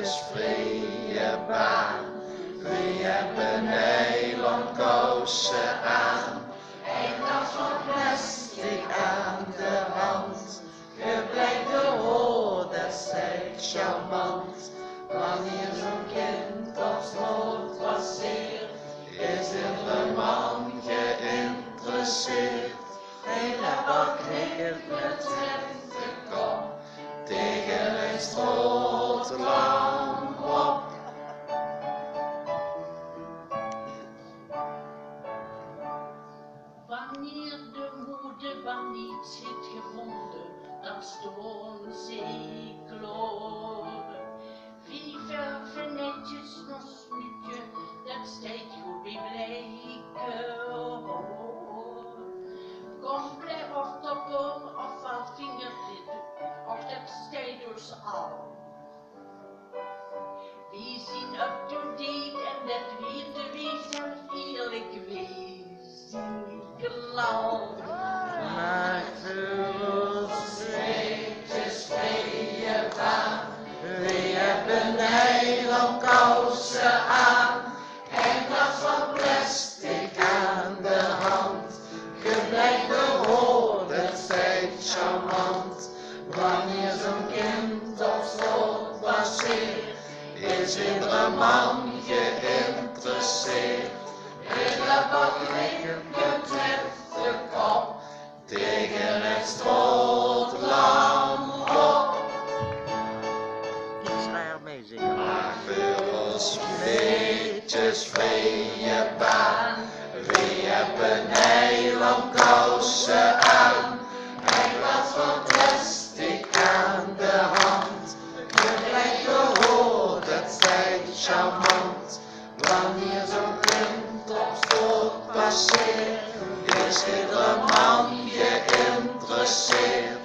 is vrije baan. Wie hebben Nederland kousen aan? En dat van plastic aan de hand. Je blijkt de hoorde steeds charmant. Wanneer zo'n kind op schoot passeert, is een man geïnteresseerd. Helemaal knikkend met de kop tegen een strootlamp op. Wanneer de moederband niet zit gevonden, dan storen cyclonen. Vive netjes nog snoetje, dat steekt goed bij blijken. Compleet of toppen of wat vingertippen, of dat steekt dus al. Die zien up to date en dat weten we zelf eerlijk wezen. Maak veel streepjes vrije baan. Wie hebben Nederland kousen aan? En dat van plastic aan de hand. Je blijkt de hoorde steeds charmant. Wanneer zo'n kind op schoot passeert, is iedere man geïnteresseerd. Helemaal knikkend met de kop tegen het strootlamp op. Iets waar mee zingen. Maak veel smeetjes vrije baan. Wie hebben Nederland kousen aan? En wat van plastic aan de hand. Je blijkt de hoorde steeds charmant. Wanneer zo'n kind op schoot passeert, is iedere man geïnteresseerd.